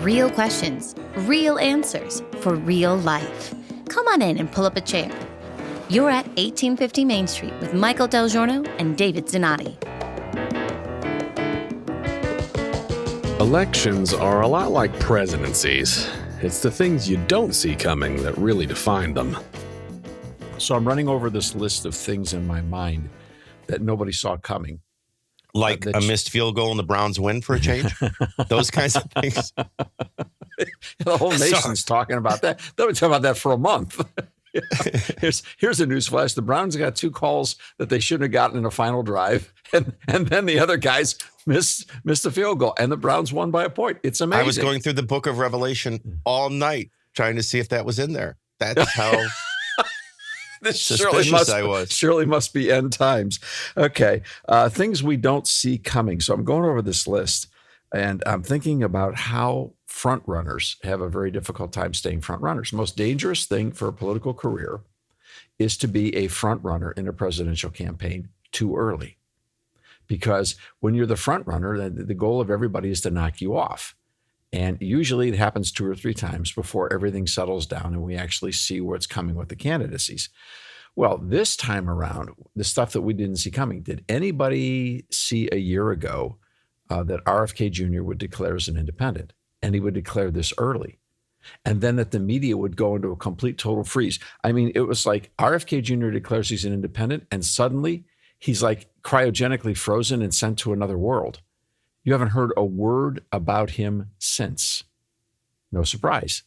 Real questions, real answers for real life. Come on in and pull up a chair. You're at 1850 Main Street with Michael DelGiorno and David Zanotti. Elections are a lot like presidencies. It's the things you don't see coming that really define them. So I'm running over this list of things in my mind that nobody saw coming. Like a missed field goal and the Browns win for a change? Those kinds of things. The whole nation's talking about that. They'll be talking about that for a month. Here's a newsflash. The Browns got 2 calls that they shouldn't have gotten in a final drive. And then the other guys missed the field goal. And the Browns won by a point. It's amazing. I was going through the book of Revelation all night trying to see if that was in there. That's how... This suspicious surely must be end times. Okay. Things we don't see coming. So I'm going over this list and I'm thinking about how front runners have a very difficult time staying front runners. The most dangerous thing for a political career is to be a front runner in a presidential campaign too early. Because when you're the front runner, the goal of everybody is to knock you off. And usually it happens 2 or 3 times before everything settles down and we actually see what's coming with the candidacies. Well, this time around, the stuff that we didn't see coming, did anybody see a year ago that RFK Jr. would declare as an independent? And he would declare this early. And then that the media would go into a complete total freeze. I mean, it was like RFK Jr. declares he's an independent and suddenly he's like cryogenically frozen and sent to another world. You haven't heard a word about him since. No surprise.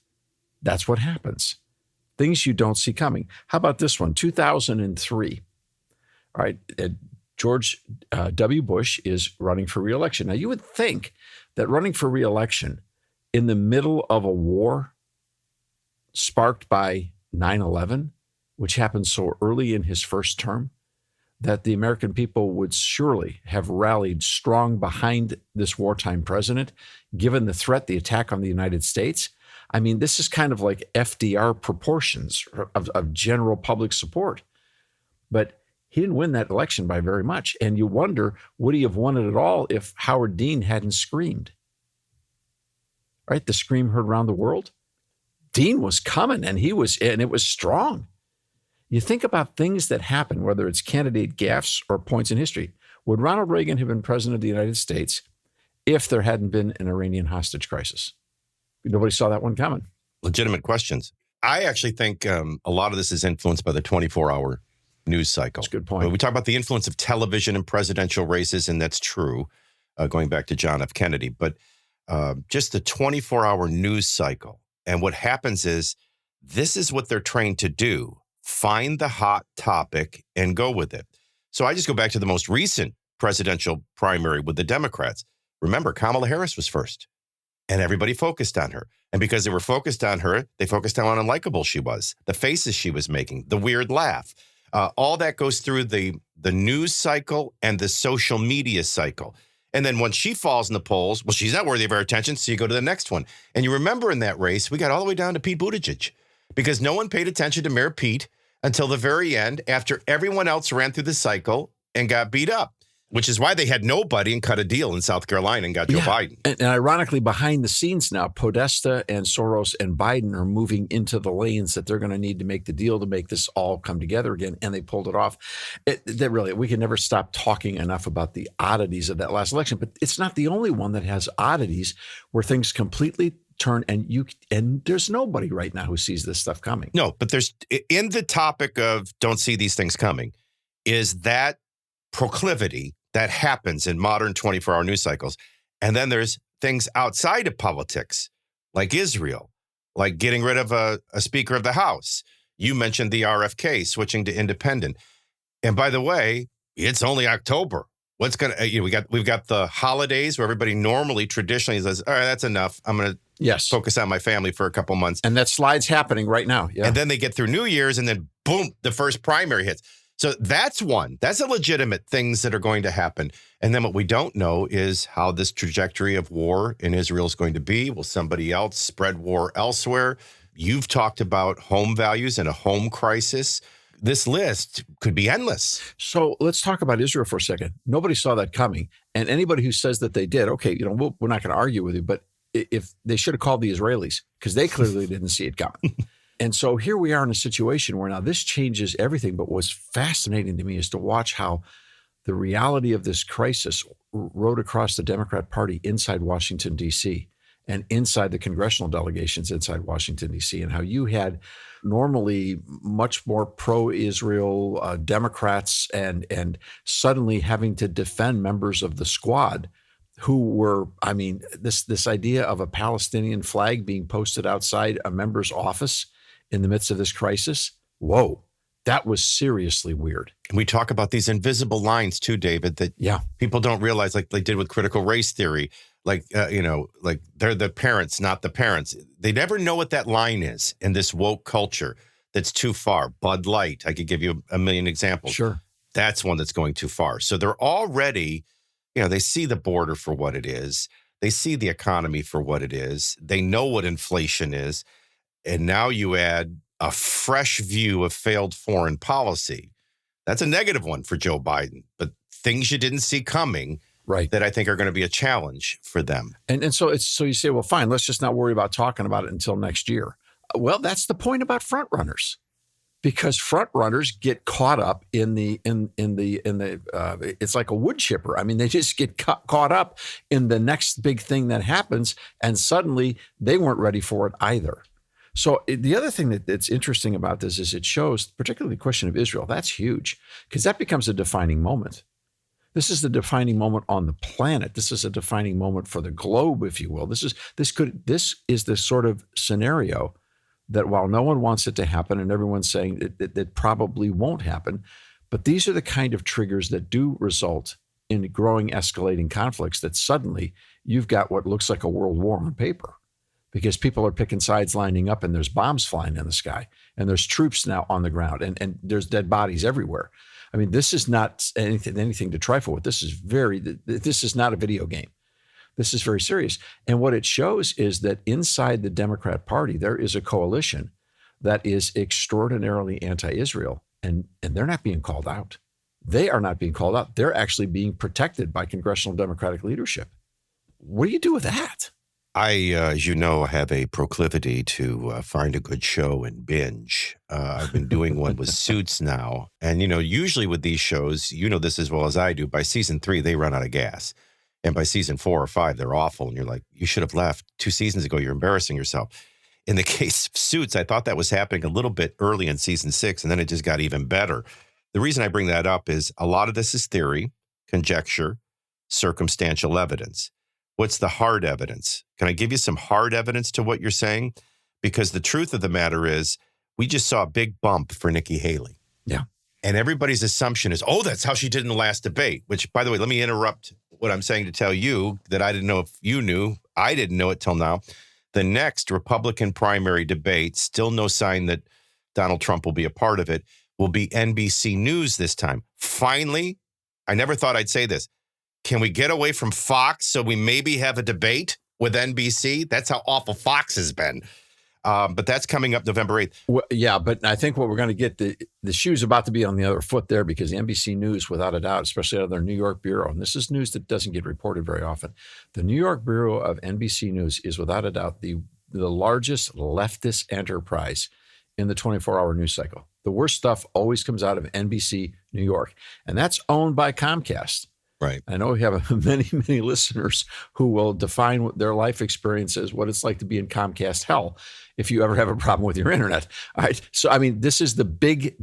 That's what happens. Things you don't see coming. How about this one? 2003. All right. George W. Bush is running for re-election. Now, you would think that running for re-election in the middle of a war sparked by 9/11, which happened so early in his first term, that the American people would surely have rallied strong behind this wartime president, given the threat, the attack on the United States. I mean, this is kind of like FDR proportions of general public support. But he didn't win that election by very much. And you wonder, would he have won it at all if Howard Dean hadn't screamed? Right? The scream heard around the world. Dean was coming and it was strong. You think about things that happen, whether it's candidate gaffes or points in history. Would Ronald Reagan have been president of the United States if there hadn't been an Iranian hostage crisis? Nobody saw that one coming. Legitimate questions. I actually think a lot of this is influenced by the 24-hour news cycle. That's a good point. We talk about the influence of television in presidential races, and that's true, going back to John F. Kennedy. But just the 24-hour news cycle. And what happens is this is what they're trained to do. Find the hot topic and go with it. So I just go back to the most recent presidential primary with the Democrats. Remember, Kamala Harris was first, and everybody focused on her. And because they were focused on her, they focused on how unlikable she was, the faces she was making, the weird laugh. All that goes through the news cycle and the social media cycle. And then once she falls in the polls, well, she's not worthy of our attention, so you go to the next one. And you remember in that race, we got all the way down to Pete Buttigieg, because no one paid attention to Mayor Pete until the very end, after everyone else ran through the cycle and got beat up, which is why they had nobody and cut a deal in South Carolina and got Joe Biden. And ironically, behind the scenes now, Podesta and Soros and Biden are moving into the lanes that they're going to need to make the deal to make this all come together again, and they pulled it off. We can never stop talking enough about the oddities of that last election, but it's not the only one that has oddities where things completely turn, and there's nobody right now who sees this stuff coming. No, but there's, in the topic of don't see these things coming, is that proclivity that happens in modern 24-hour news cycles. And then there's things outside of politics, like Israel, like getting rid of a Speaker of the House. You mentioned the RFK switching to independent. And by the way, it's only October. What's going to, we've got the holidays where everybody normally traditionally says, all right, that's enough. I'm going to focus on my family for a couple months. And that slide's happening right now. Yeah. And then they get through New Year's and then boom, the first primary hits. So that's one. That's a legitimate things that are going to happen. And then what we don't know is how this trajectory of war in Israel is going to be. Will somebody else spread war elsewhere? You've talked about home values and a home crisis. This list could be endless. So let's talk about Israel for a second. Nobody saw that coming. And anybody who says that they did, okay, we're not going to argue with you, but if they should have called the Israelis because they clearly didn't see it coming. And so here we are in a situation where now this changes everything. But what's fascinating to me is to watch how the reality of this crisis rode across the Democrat Party inside Washington, D.C., and inside the congressional delegations inside Washington, D.C., and how you had normally much more pro-Israel Democrats and suddenly having to defend members of the squad who were, I mean, this idea of a Palestinian flag being posted outside a member's office in the midst of this crisis. Whoa, that was seriously weird. And we talk about these invisible lines too, David, that people don't realize, like they did with critical race theory. Like they're the parents, not the parents. They never know what that line is in this woke culture that's too far. Bud Light, I could give you a million examples. Sure. That's one that's going too far. So they're already, they see the border for what it is. They see the economy for what it is. They know what inflation is. And now you add a fresh view of failed foreign policy. That's a negative one for Joe Biden, but things you didn't see coming. Right. That I think are going to be a challenge for them. And so you say, well, fine, let's just not worry about talking about it until next year. Well, that's the point about front runners, because front runners get caught up in the it's like a wood chipper. I mean, they just get caught up in the next big thing that happens, and suddenly they weren't ready for it either. So the other thing that's interesting about this is it shows, particularly the question of Israel, that's huge, because that becomes a defining moment. This is the defining moment on the planet. This is a defining moment for the globe, if you will. This is the sort of scenario that, while no one wants it to happen and everyone's saying that probably won't happen, but these are the kind of triggers that do result in growing, escalating conflicts, that suddenly you've got what looks like a world war on paper, because people are picking sides, lining up, and there's bombs flying in the sky, and there's troops now on the ground, and there's dead bodies everywhere. I mean, this is not anything to trifle with. This is not a video game. This is very serious. And what it shows is that inside the Democrat Party, there is a coalition that is extraordinarily anti-Israel, and they're not being called out. They are not being called out. They're actually being protected by congressional Democratic leadership. What do you do with that? I, as you know, have a proclivity to find a good show and binge. I've been doing one with Suits now. And, usually with these shows, this as well as I do, by season 3, they run out of gas. And by season 4 or 5, they're awful. And you're like, you should have left 2 seasons ago. You're embarrassing yourself. In the case of Suits, I thought that was happening a little bit early in season 6, and then it just got even better. The reason I bring that up is a lot of this is theory, conjecture, circumstantial evidence. What's the hard evidence? Can I give you some hard evidence to what you're saying? Because the truth of the matter is, we just saw a big bump for Nikki Haley. Yeah. And everybody's assumption is, that's how she did in the last debate, which, by the way, let me interrupt what I'm saying to tell you that I didn't know if you knew. I didn't know it till now. The next Republican primary debate, still no sign that Donald Trump will be a part of it, will be NBC News this time. Finally, I never thought I'd say this. Can we get away from Fox so we maybe have a debate with NBC? That's how awful Fox has been. But that's coming up November 8th. Well, yeah, but I think what we're going to get, the shoe's about to be on the other foot there, because the NBC News, without a doubt, especially out of their New York bureau, and this is news that doesn't get reported very often, the New York bureau of NBC News is without a doubt the largest leftist enterprise in the 24-hour news cycle. The worst stuff always comes out of NBC New York, and that's owned by Comcast. Right. I know we have many, many listeners who will define their life experience as what it's like to be in Comcast hell if you ever have a problem with your internet. All right. So, I mean, this is the big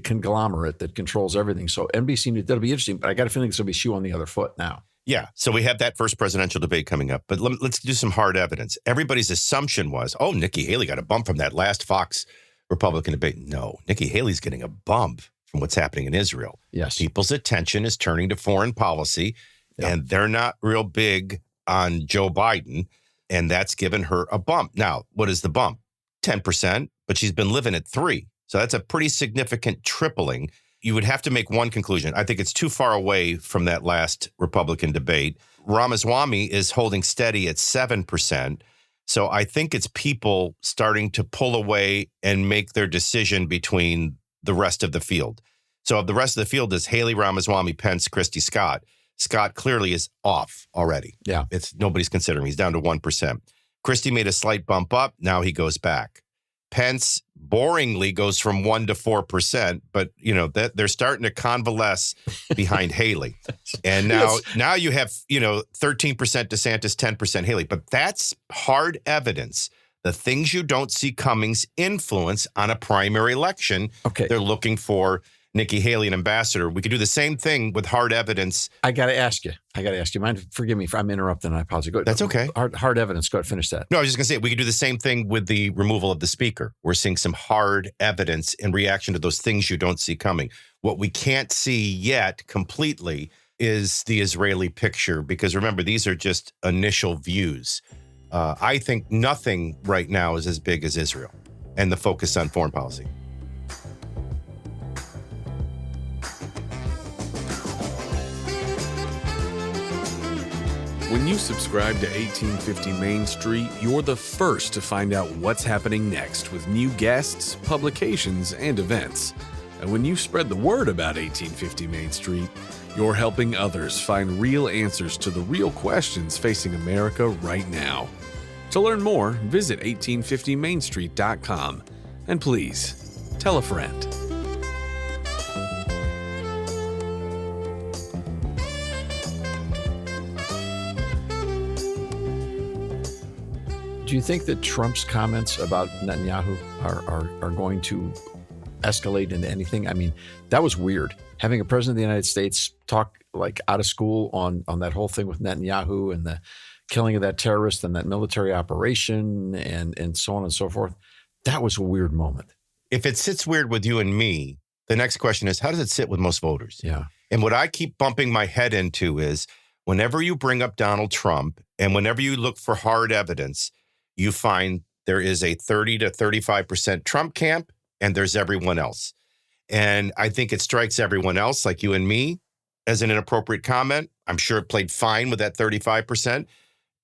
conglomerate that controls everything. So NBC News, that'll be interesting, but I got a feeling it's going to be shoe on the other foot now. Yeah. So we have that first presidential debate coming up, but let's do some hard evidence. Everybody's assumption was, Nikki Haley got a bump from that last Fox Republican debate. No, Nikki Haley's getting a bump from what's happening in Israel. Yes. People's attention is turning to foreign policy, and they're not real big on Joe Biden, and that's given her a bump. Now, what is the bump? 10%, but she's been living at 3%. So that's a pretty significant tripling. You would have to make one conclusion. I think it's too far away from that last Republican debate. Ramaswamy is holding steady at 7%. So I think it's people starting to pull away and make their decision between the rest of the field. So the rest of the field is Haley, Ramaswamy, Pence, Christie Scott. Scott clearly is off already. Yeah. Nobody's considering. He's down to 1%. Christie made a slight bump up. Now he goes back. Pence boringly goes from 1% to 4%, but that they're starting to convalesce behind Haley. And now you have, 13% DeSantis, 10% Haley, but that's hard evidence. The things you don't see coming's influence on a primary election. Okay. They're looking for Nikki Haley, an ambassador. We could do the same thing with hard evidence. I got to ask you. Forgive me if I'm interrupting. I apologize. Go ahead. That's okay. Hard evidence. Go ahead. Finish that. No, I was just going to say, we could do the same thing with the removal of the speaker. We're seeing some hard evidence in reaction to those things you don't see coming. What we can't see yet completely is the Israeli picture, because remember, these are just initial views. I think nothing right now is as big as Israel and the focus on foreign policy. When you subscribe to 1850 Main Street, you're the first to find out what's happening next with new guests, publications, and events. And when you spread the word about 1850 Main Street, you're helping others find real answers to the real questions facing America right now. To learn more, visit 1850mainstreet.com. And please, tell a friend. Do you think that Trump's comments about Netanyahu are going to escalate into anything? I mean, that was weird. Having a president of the United States talk like out of school on that whole thing with Netanyahu and the killing of that terrorist and that military operation and so on and so forth. That was a weird moment. If it sits weird with you and me, the next question is, how does it sit with most voters? Yeah. And what I keep bumping my head into is whenever you bring up Donald Trump and whenever you look for hard evidence, you find there is a 30 to 35% Trump camp and there's everyone else. And I think it strikes everyone else, like you and me, as an inappropriate comment. I'm sure it played fine with that 35%.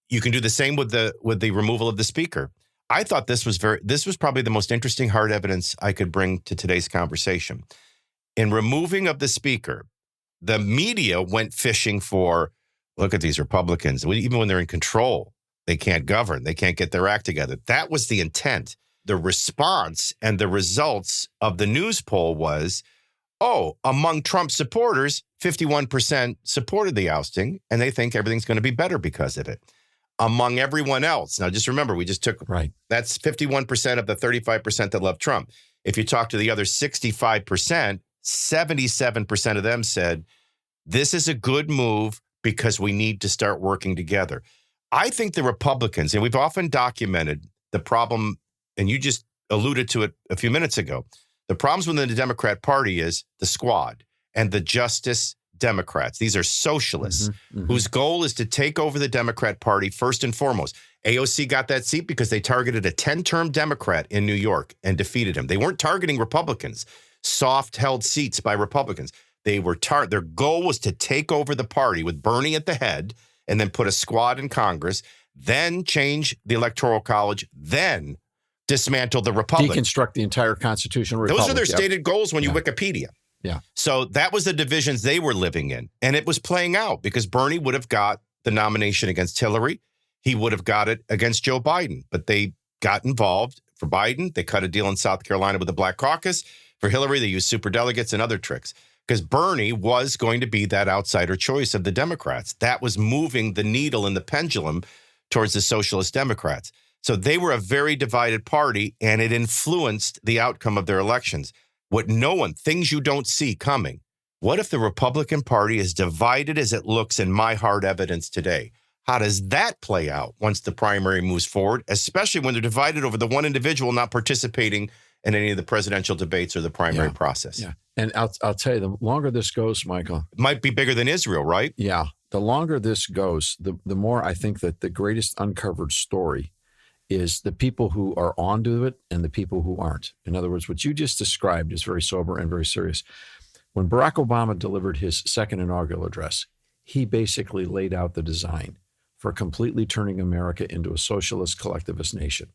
You can do the same with the removal of the speaker. I thought this was probably the most interesting hard evidence I could bring to today's conversation. In removing of the speaker, the media went fishing for, look at these Republicans, even when they're in control, they can't govern, they can't get their act together. That was the intent. The response and the results of the news poll was, among Trump supporters, 51% supported the ousting, and they think everything's going to be better because of it. Among everyone else, now just remember, we just took, that's 51% of the 35% that love Trump. If you talk to the other 65%, 77% of them said, this is a good move because we need to start working together. I think the Republicans, and we've often documented the problem, and you just alluded to it a few minutes ago, the problems within the Democrat Party is the squad and the Justice Democrats. These are socialists whose goal is to take over the Democrat Party first and foremost. AOC got that seat because they targeted a 10-term Democrat in New York and defeated him. They weren't targeting Republicans, soft-held seats by Republicans. Their goal was to take over the party with Bernie at the head and then put a squad in Congress, then change the Electoral College, then dismantle the Republic. Deconstruct the entire constitutional republic. Those are their stated goals when you Wikipedia. Yeah. So that was the divisions they were living in. And it was playing out because Bernie would have got the nomination against Hillary. He would have got it against Joe Biden. But they got involved. For Biden, they cut a deal in South Carolina with the Black Caucus. For Hillary, they used superdelegates and other tricks. Because Bernie was going to be that outsider choice of the Democrats. That was moving the needle in the pendulum towards the Socialist Democrats. So they were a very divided party, and it influenced the outcome of their elections. Things you don't see coming. What if the Republican Party is divided as it looks in my hard evidence today? How does that play out once the primary moves forward, especially when they're divided over the one individual not participating in any of the presidential debates or the primary process? Yeah. And I'll tell you, the longer this goes, Michael. It might be bigger than Israel, right? Yeah. The longer this goes, the more I think that the greatest uncovered story is the people who are onto it and the people who aren't. In other words, what you just described is very sober and very serious. When Barack Obama delivered his second inaugural address, he basically laid out the design for completely turning America into a socialist collectivist nation.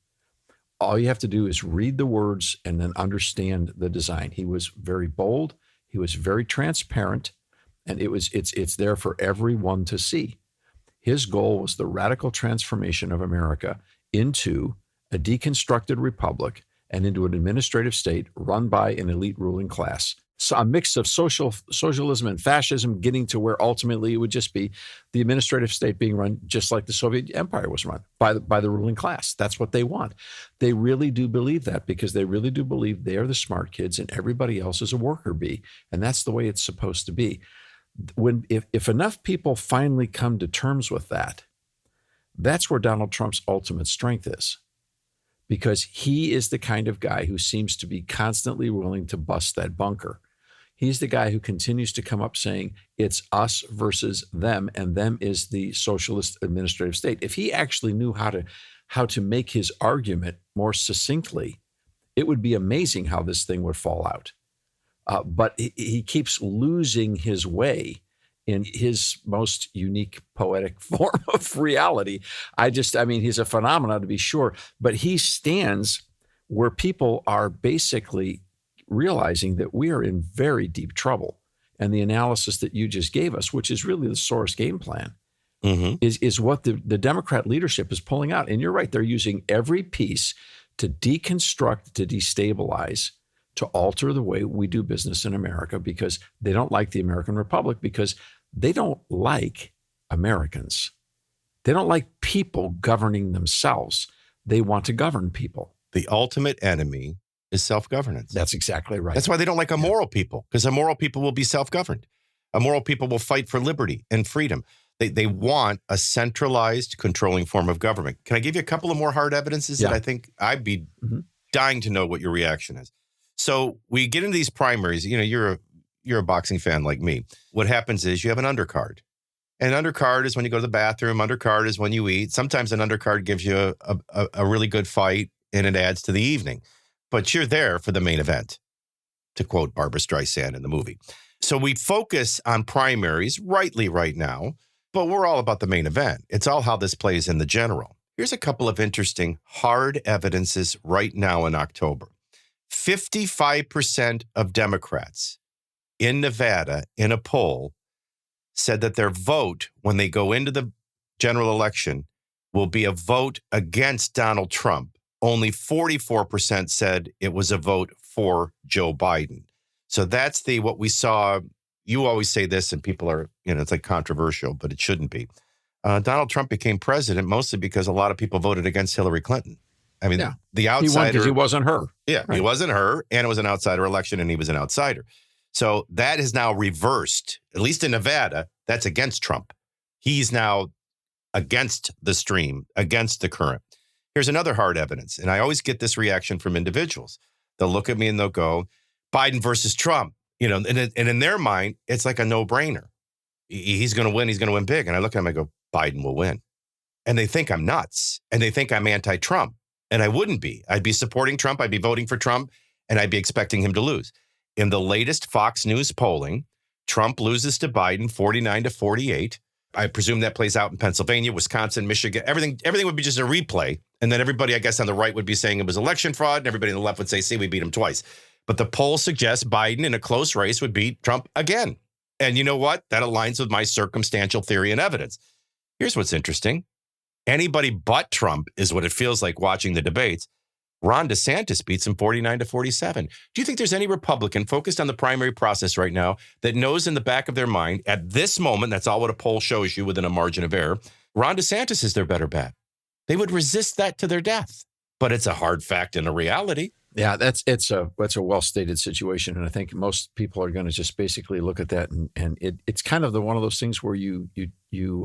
All you have to do is read the words and then understand the design. He was very bold. He was very transparent. And it's there for everyone to see. His goal was the radical transformation of America into a deconstructed republic and into an administrative state run by an elite ruling class. So a mix of socialism and fascism, getting to where ultimately it would just be the administrative state being run just like the Soviet Empire was run by the ruling class. That's what they want. They really do believe that, because they really do believe they are the smart kids and everybody else is a worker bee. And that's the way it's supposed to be. If enough people finally come to terms with that, that's where Donald Trump's ultimate strength is. Because he is the kind of guy who seems to be constantly willing to bust that bunker. He's the guy who continues to come up saying it's us versus them, and them is the socialist administrative state. If he actually knew how to make his argument more succinctly, it would be amazing how this thing would fall out. But he keeps losing his way in his most unique poetic form of reality. He's a phenomenon to be sure, but he stands where people are basically realizing that we are in very deep trouble. And the analysis that you just gave us, which is really the Soros game plan, is what the Democrat leadership is pulling out. And you're right, they're using every piece to deconstruct, to destabilize, to alter the way we do business in America, because they don't like the American Republic, because they don't like Americans. They don't like people governing themselves. They want to govern people. The ultimate enemy is self-governance. That's exactly right. That's why they don't like immoral people, because immoral people will be self-governed. Immoral people will fight for liberty and freedom. They want a centralized, controlling form of government. Can I give you a couple of more hard evidences that I think I'd be dying to know what your reaction is? So we get into these primaries. You know, you're a boxing fan like me. What happens is you have an undercard. An undercard is when you go to the bathroom. Undercard is when you eat. Sometimes an undercard gives you a really good fight and it adds to the evening. But you're there for the main event, to quote Barbra Streisand in the movie. So we focus on primaries rightly right now, but we're all about the main event. It's all how this plays in the general. Here's a couple of interesting hard evidences right now in October. 55% of Democrats in Nevada in a poll said that their vote when they go into the general election will be a vote against Donald Trump. Only 44% said it was a vote for Joe Biden. So that's what we saw. You always say this and people are, it's like controversial, but it shouldn't be. Donald Trump became president mostly because a lot of people voted against Hillary Clinton. I mean, the outsider. He won because he wasn't her. Yeah, right. He wasn't her, and it was an outsider election, and he was an outsider. So that is now reversed, at least in Nevada. That's against Trump. He's now against the stream, against the current. Here's another hard evidence, and I always get this reaction from individuals. They'll look at me and they'll go, Biden versus Trump. And in their mind, it's like a no-brainer. He's going to win. He's going to win big. And I look at him, I go, Biden will win. And they think I'm nuts, and they think I'm anti-Trump. And I wouldn't be. I'd be supporting Trump. I'd be voting for Trump, and I'd be expecting him to lose. In the latest Fox News polling, Trump loses to Biden 49-48. I presume that plays out in Pennsylvania, Wisconsin, Michigan. Everything would be just a replay. And then everybody, I guess, on the right would be saying it was election fraud, and everybody on the left would say, see, we beat him twice. But the poll suggests Biden in a close race would beat Trump again. And you know what? That aligns with my circumstantial theory and evidence. Here's what's interesting. Anybody but Trump is what it feels like watching the debates. Ron DeSantis beats him 49-47. Do you think there's any Republican focused on the primary process right now that knows in the back of their mind at this moment, that's all what a poll shows you within a margin of error, Ron DeSantis is their better bet? They would resist that to their death. But it's a hard fact and a reality. Yeah, that's a well-stated situation. And I think most people are going to just basically look at that. And it's kind of one of those things where you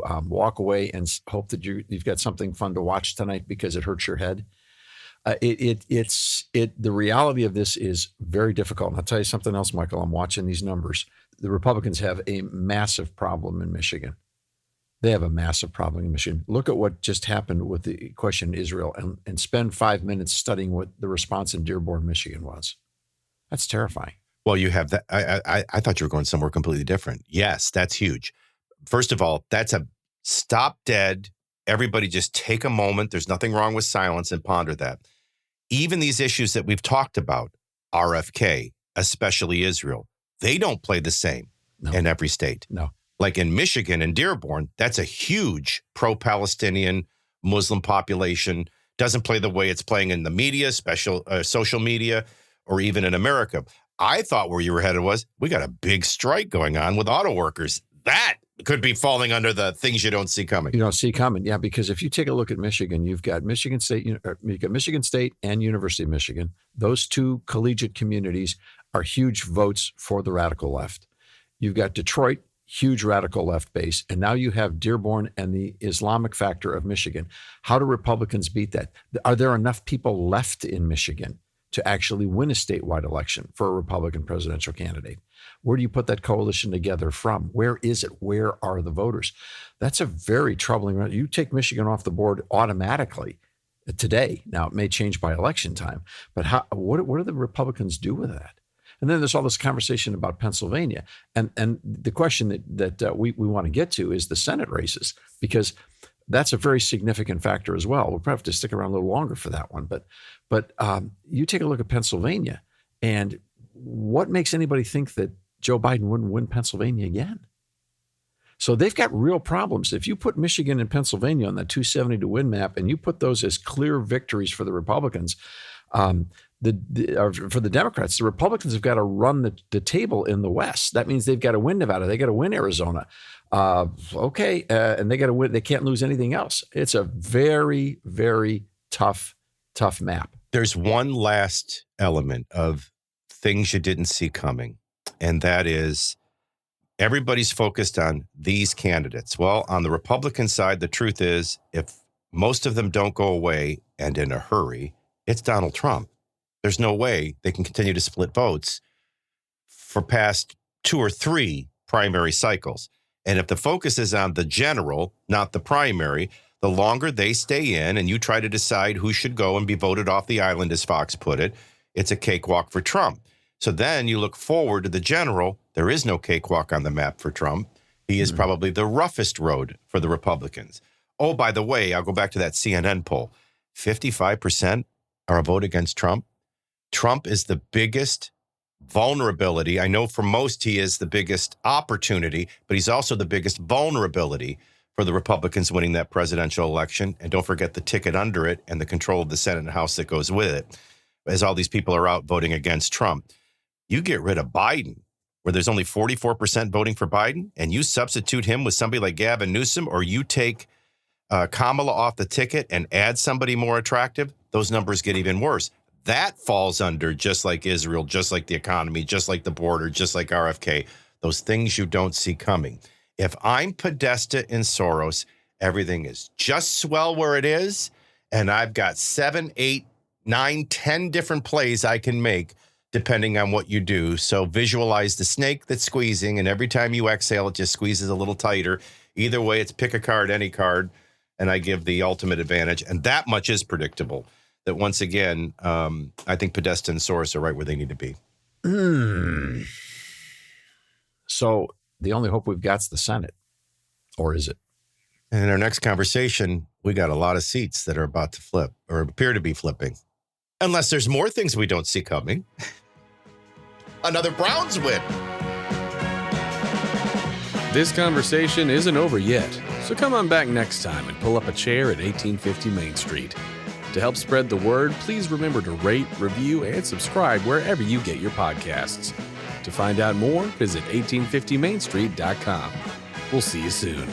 walk away and hope that you've got something fun to watch tonight because it hurts your head. The reality of this is very difficult. And I'll tell you something else, Michael. I'm watching these numbers. The Republicans have a massive problem in Michigan. They have a massive problem in Michigan. Look at what just happened with the question in Israel and spend 5 minutes studying what the response in Dearborn, Michigan was. That's terrifying. Well, you have that. I thought you were going somewhere completely different. Yes, that's huge. First of all, that's a stop dead. Everybody just take a moment. There's nothing wrong with silence and ponder that. Even these issues that we've talked about, RFK, especially Israel, they don't play the same. No. in every state. No. Like in Michigan and Dearborn, that's a huge pro-Palestinian Muslim population. Doesn't play the way it's playing in the media, social media, or even in America. I thought where you were headed was, we got a big strike going on with auto workers. That could be falling under the things you don't see coming. You don't see coming, yeah, because if you take a look at Michigan, you've got Michigan State, you've got Michigan State and University of Michigan. Those two collegiate communities are huge votes for the radical left. You've got Detroit, huge radical left base, and now you have Dearborn and the Islamic factor of Michigan. How do Republicans beat that? Are there enough people left in Michigan to actually win a statewide election for a Republican presidential candidate? Where do you put that coalition together from? Where is it? Where are the voters? That's a very troubling. You take Michigan off the board automatically today. Now, it may change by election time, but what do the Republicans do with that? And then there's all this conversation about Pennsylvania. And the question that we want to get to is the Senate races, because that's a very significant factor as well. We'll probably have to stick around a little longer for that one. But you take a look at Pennsylvania, and what makes anybody think that Joe Biden wouldn't win Pennsylvania again? So they've got real problems. If you put Michigan and Pennsylvania on that 270 to win map, and you put those as clear victories for the Republicans, for the Democrats, the Republicans have got to run the table in the West. That means they've got to win Nevada. They got to win Arizona. And they got to win. They can't lose anything else. It's a very, very tough map. There's one last element of things you didn't see coming, and that is everybody's focused on these candidates. Well, on the Republican side, the truth is, if most of them don't go away and in a hurry, it's Donald Trump. There's no way they can continue to split votes for past 2 or 3 primary cycles. And if the focus is on the general, not the primary, the longer they stay in and you try to decide who should go and be voted off the island, as Fox put it, it's a cakewalk for Trump. So then you look forward to the general. There is no cakewalk on the map for Trump. He is probably the roughest road for the Republicans. Oh, by the way, I'll go back to that CNN poll. 55% are a vote against Trump. Trump is the biggest vulnerability. I know for most he is the biggest opportunity, but he's also the biggest vulnerability for the Republicans winning that presidential election. And don't forget the ticket under it and the control of the Senate and House that goes with it, as all these people are out voting against Trump. You get rid of Biden, where there's only 44% voting for Biden, and you substitute him with somebody like Gavin Newsom, or you take Kamala off the ticket and add somebody more attractive, those numbers get even worse. That falls under, just like Israel, just like the economy, just like the border, just like RFK, those things you don't see coming. If I'm Podesta and Soros, everything is just swell where it is, and I've got 7, 8, 9, 10 different plays I can make depending on what you do. So visualize the snake that's squeezing, and every time you exhale, it just squeezes a little tighter. Either way, it's pick a card, any card, and I give the ultimate advantage. And that much is predictable, that once again, I think Podesta and Soros are right where they need to be. So the only hope we've got is the Senate, or is it? And in our next conversation, we got a lot of seats that are about to flip or appear to be flipping. Unless there's more things we don't see coming. Another Browns win. This conversation isn't over yet, so come on back next time and pull up a chair at 1850 Main Street. To help spread the word, please remember to rate, review, and subscribe wherever you get your podcasts. To find out more, visit 1850mainstreet.com. We'll see you soon.